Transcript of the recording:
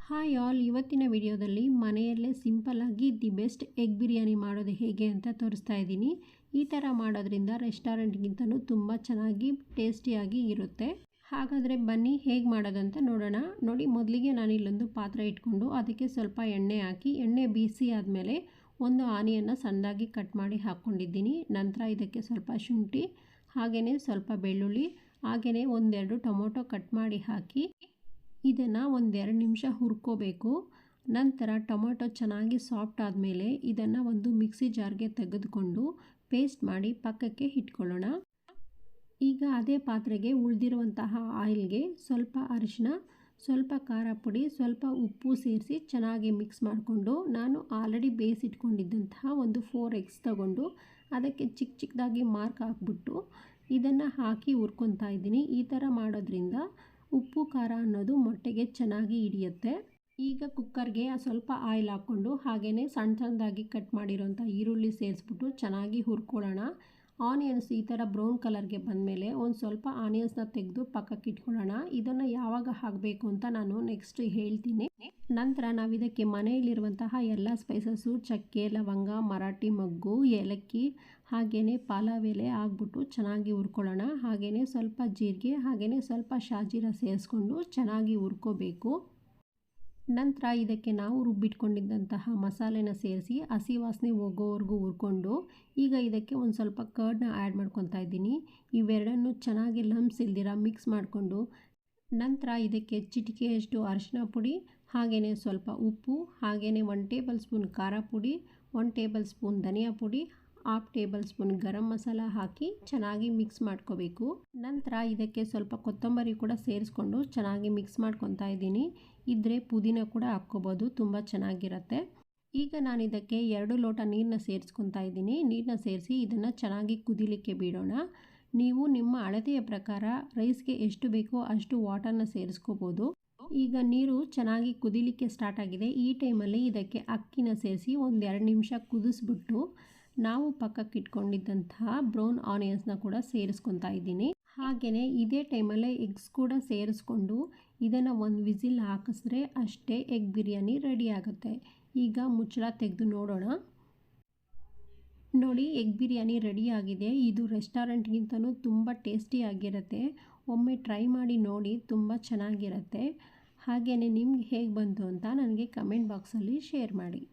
Hi all, ಇವತ್ತಿನ ವಿಡಿಯೋದಲ್ಲಿ ಮನೆಯಲ್ಲೇ ಸಿಂಪಲ್ಲಾಗಿ ದಿ ಬೆಸ್ಟ್ ಎಗ್ ಬಿರಿಯಾನಿ ಮಾಡೋದು ಹೇಗೆ ಅಂತ ತೋರಿಸ್ತಾ ಇದ್ದೀನಿ. ಈ ಥರ ಮಾಡೋದ್ರಿಂದ ರೆಸ್ಟೋರೆಂಟ್ಗಿಂತಲೂ ತುಂಬ ಚೆನ್ನಾಗಿ ಟೇಸ್ಟಿಯಾಗಿ ಇರುತ್ತೆ. ಹಾಗಾದರೆ ಬನ್ನಿ ಹೇಗೆ ಮಾಡೋದಂತ ನೋಡೋಣ. ನೋಡಿ, ಮೊದಲಿಗೆ ನಾನು ಇಲ್ಲೊಂದು ಪಾತ್ರೆ ಇಟ್ಕೊಂಡು ಅದಕ್ಕೆ ಸ್ವಲ್ಪ ಎಣ್ಣೆ ಹಾಕಿ, ಎಣ್ಣೆ ಬಿಸಿ ಆದಮೇಲೆ ಒಂದು ಆನಿಯನ್ನ ಸಣ್ಣದಾಗಿ ಕಟ್ ಮಾಡಿ ಹಾಕ್ಕೊಂಡಿದ್ದೀನಿ. ನಂತರ ಇದಕ್ಕೆ ಸ್ವಲ್ಪ ಶುಂಠಿ, ಹಾಗೆಯೇ ಸ್ವಲ್ಪ ಬೆಳ್ಳುಳ್ಳಿ, ಹಾಗೆಯೇ ಒಂದೆರಡು ಟೊಮೊಟೊ ಕಟ್ ಮಾಡಿ ಹಾಕಿ ಇದನ್ನು ಒಂದೆರಡು ನಿಮಿಷ ಹುರ್ಕೋಬೇಕು. ನಂತರ ಟೊಮೊಟೊ ಚೆನ್ನಾಗಿ ಸಾಫ್ಟ್ ಆದಮೇಲೆ ಇದನ್ನು ಒಂದು ಮಿಕ್ಸಿ ಜಾರ್ಗೆ ತೆಗೆದುಕೊಂಡು ಪೇಸ್ಟ್ ಮಾಡಿ ಪಕ್ಕಕ್ಕೆ ಇಟ್ಕೊಳ್ಳೋಣ. ಈಗ ಅದೇ ಪಾತ್ರೆಗೆ ಉಳಿದಿರುವಂತಹ ಆಯಿಲ್ಗೆ ಸ್ವಲ್ಪ ಅರಿಶಿನ, ಸ್ವಲ್ಪ ಖಾರ ಪುಡಿ, ಸ್ವಲ್ಪ ಉಪ್ಪು ಸೇರಿಸಿ ಚೆನ್ನಾಗಿ ಮಿಕ್ಸ್ ಮಾಡಿಕೊಂಡು, ನಾನು ಆಲ್ರೆಡಿ ಬೇಯಿಸಿಟ್ಕೊಂಡಿದ್ದಂತಹ ಒಂದು 4 ಎಗ್ಸ್ ತಗೊಂಡು ಅದಕ್ಕೆ ಚಿಕ್ಕ ಚಿಕ್ಕದಾಗಿ ಮಾರ್ಕ್ ಹಾಕ್ಬಿಟ್ಟು ಇದನ್ನು ಹಾಕಿ ಹುರ್ಕೊತಾ ಇದ್ದೀನಿ. ಈ ಥರ ಮಾಡೋದ್ರಿಂದ ಉಪ್ಪು ಖಾರ ಅನ್ನೋದು ಮೊಟ್ಟೆಗೆ ಚೆನ್ನಾಗಿ ಹಿಡಿಯುತ್ತೆ. ಈಗ ಕುಕ್ಕರ್ಗೆ ಸ್ವಲ್ಪ ಆಯಿಲ್ ಹಾಕ್ಕೊಂಡು ಹಾಗೆಯೇ ಸಣ್ಣದಾಗಿ ಕಟ್ ಮಾಡಿರೋಂಥ ಈರುಳ್ಳಿ ಸೇರಿಸ್ಬಿಟ್ಟು ಚೆನ್ನಾಗಿ ಹುರ್ಕೊಳ್ಳೋಣ. ಆನಿಯನ್ಸ್ ಈ ಥರ ಬ್ರೌನ್ ಕಲರ್ಗೆ ಬಂದಮೇಲೆ ಒಂದು ಸ್ವಲ್ಪ ಆನಿಯನ್ಸ್ನ ತೆಗೆದು ಪಕ್ಕಕ್ಕೆ ಇಟ್ಕೊಳ್ಳೋಣ. ಇದನ್ನು ಯಾವಾಗ ಹಾಕಬೇಕು ಅಂತ ನಾನು ನೆಕ್ಸ್ಟ್ ಹೇಳ್ತೀನಿ. ನಂತರ ನಾವು ಇದಕ್ಕೆ ಮನೆಯಲ್ಲಿರುವಂತಹ ಎಲ್ಲ ಸ್ಪೈಸಸ್ಸು, ಚಕ್ಕೆ, ಲವಂಗ, ಮರಾಠಿ ಮೊಗ್ಗು, ಏಲಕ್ಕಿ, ಹಾಗೆಯೇ ಪಲಾವ್ ಎಲೆ ಹಾಕ್ಬಿಟ್ಟು ಚೆನ್ನಾಗಿ ಹುರ್ಕೊಳ್ಳೋಣ. ಹಾಗೆಯೇ ಸ್ವಲ್ಪ ಜೀರಿಗೆ, ಹಾಗೆಯೇ ಸ್ವಲ್ಪ ಶಾಜೀರ ಸೇರಿಸ್ಕೊಂಡು ಚೆನ್ನಾಗಿ ಹುರ್ಕೋಬೇಕು. ನಂತರ ಇದಕ್ಕೆ ನಾವು ರುಬ್ಬಿಟ್ಕೊಂಡಿದ್ದಂತಹ ಮಸಾಲೆನ ಸೇರಿಸಿ ಹಸಿ ವಾಸನೆ ಹೋಗೋವರೆಗೂ ಹುರ್ಕೊಂಡು, ಈಗ ಇದಕ್ಕೆ ಒಂದು ಸ್ವಲ್ಪ ಕರ್ಡ್ನ ಆ್ಯಡ್ ಮಾಡ್ಕೊತಾ ಇದ್ದೀನಿ. ಇವೆರಡನ್ನು ಚೆನ್ನಾಗಿ ಲಂಪ್ಸ್ ಇಲ್ದಿರ ಮಿಕ್ಸ್ ಮಾಡಿಕೊಂಡು, ನಂತರ ಇದಕ್ಕೆ ಚಿಟಿಕೆಯಷ್ಟು ಅರಿಶಿನ ಪುಡಿ, ಹಾಗೆಯೇ ಸ್ವಲ್ಪ ಉಪ್ಪು, ಹಾಗೆಯೇ 1 ಟೇಬಲ್ ಸ್ಪೂನ್ ಖಾರ ಪುಡಿ, 1 ಟೇಬಲ್ ಸ್ಪೂನ್ ಧನಿಯಾ ಪುಡಿ, 1/2 ಟೇಬಲ್ ಸ್ಪೂನ್ ಗರಂ ಮಸಾಲ ಹಾಕಿ ಚೆನ್ನಾಗಿ ಮಿಕ್ಸ್ ಮಾಡ್ಕೋಬೇಕು. ನಂತರ ಇದಕ್ಕೆ ಸ್ವಲ್ಪ ಕೊತ್ತಂಬರಿ ಕೂಡ ಸೇರಿಸ್ಕೊಂಡು ಚೆನ್ನಾಗಿ ಮಿಕ್ಸ್ ಮಾಡ್ಕೊತಾ ಇದ್ದೀನಿ. ಇದ್ದರೆ ಪುದೀನ ಕೂಡ ಹಾಕ್ಕೋಬೋದು, ತುಂಬ ಚೆನ್ನಾಗಿರುತ್ತೆ. ಈಗ ನಾನು ಇದಕ್ಕೆ 2 ಲೋಟ ನೀರನ್ನ ಸೇರಿಸ್ಕೊತಾ ಇದ್ದೀನಿ. ನೀರನ್ನ ಸೇರಿಸಿ ಇದನ್ನು ಚೆನ್ನಾಗಿ ಕುದಿಲಿಕ್ಕೆ ಬಿಡೋಣ. ನೀವು ನಿಮ್ಮ ಅಳತೆಯ ಪ್ರಕಾರ ರೈಸ್ಗೆ ಎಷ್ಟು ಬೇಕೋ ಅಷ್ಟು ವಾಟರ್ನ ಸೇರಿಸ್ಕೋಬೋದು. ಈಗ ನೀರು ಚೆನ್ನಾಗಿ ಕುದಿಲಿಕ್ಕೆ ಸ್ಟಾರ್ಟ್ ಆಗಿದೆ. ಈ ಟೈಮಲ್ಲಿ ಇದಕ್ಕೆ ಅಕ್ಕಿನ ಸೇರಿಸಿ ಒಂದು 2 ನಿಮಿಷ ಕುದಿಸ್ಬಿಟ್ಟು ನಾವು ಪಕ್ಕಕ್ಕೆ ಇಟ್ಕೊಂಡಿದ್ದಂತಹ ಬ್ರೌನ್ ಆನಿಯನ್ಸ್ನ ಕೂಡ ಸೇರಿಸ್ಕೊತಾ ಇದ್ದೀನಿ. ಹಾಗೆಯೇ ಇದೇ ಟೈಮಲ್ಲೇ ಎಗ್ಸ್ ಕೂಡ ಸೇರಿಸ್ಕೊಂಡು ಇದನ್ನು ಒಂದು ವಿಸಿಲ್ ಹಾಕಿಸಿದ್ರೆ ಅಷ್ಟೇ ಎಗ್ ಬಿರಿಯಾನಿ ರೆಡಿ ಆಗುತ್ತೆ. ಈಗ ಮುಚ್ಚಳ ತೆಗೆದು ನೋಡೋಣ. ನೋಡಿ, ಎಗ್ ಬಿರಿಯಾನಿ ರೆಡಿಯಾಗಿದೆ. ಇದು ರೆಸ್ಟೋರೆಂಟ್ಗಿಂತಲೂ ತುಂಬ ಟೇಸ್ಟಿಯಾಗಿರುತ್ತೆ. ಒಮ್ಮೆ ಟ್ರೈ ಮಾಡಿ ನೋಡಿ, ತುಂಬ ಚೆನ್ನಾಗಿರುತ್ತೆ. ಹಾಗೆಯೇ ನಿಮ್ಗೆ ಹೇಗೆ ಬಂತು ಅಂತ ನನಗೆ ಕಮೆಂಟ್ ಬಾಕ್ಸಲ್ಲಿ ಶೇರ್ ಮಾಡಿ.